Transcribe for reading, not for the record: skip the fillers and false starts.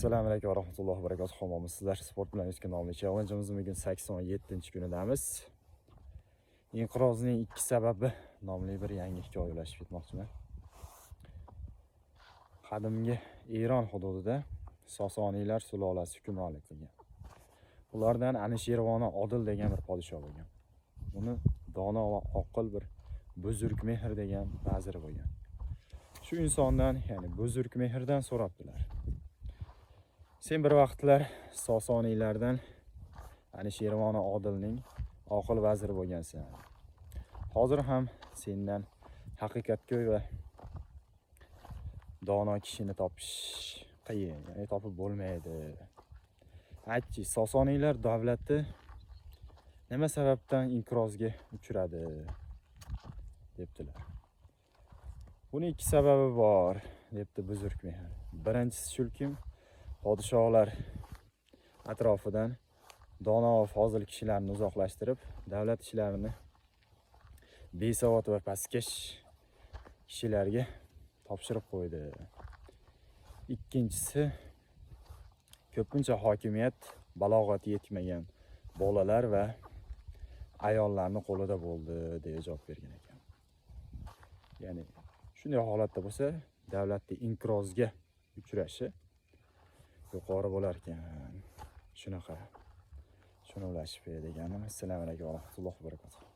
Assalomu alaykum va rahmatullohi va barakatuh. Hammamiz sizlar sport bilan o'tgan nomli challenge'imiz bugun 87-kunidamiz. Inqirozning 2 sababi nomli bir yangi hikoya ulashib ketmoqchiman. Qadimgi Eron hududida Sosoniylar sulolasi hukmronlik qilgan. Ulardan Anishirvona Odil degan bir podsho bo'lgan. Uni dono va oqil bir Buzurg Mehr degan vaziri bo'lgan. Shu insondan, ya'ni Buzurg Mehrdan so'rabdilar. Sen bir vaqtlar Sosoniylardan Anishirvona Odilning oqil vaziri bo'lgansan. Hozir ham sendan haqiqatgo'y va dono kishini topish qiyin, ya'ni topib bo'lmaydi. Aytchi, Sosoniylar davlati nima sababdan inqirozga uchradi debdilar. Buning 2 sababi bor, debdi Buzurg Mehr. Birinchisi shuki, podshohlar atrofidan dono va fozil kishilarni uzoqlashtirib, davlat ishlarini besavod va pastkash kishilarga topshirib qo'ydi. Ikkinchisi, ko'pincha hokimiyat balog'ati yetmagan bolalar va ayollarning qo'lida bo'ldi deya javob bergan ekan. Ya'ni shunday holatda bo'lsa, davlatning inqirozga uchrashi yuqori bo'lar ekan. Shunaqa. Shuni ulashib berganim. Assalomu alaykum va rahmatullohi va barakatuh.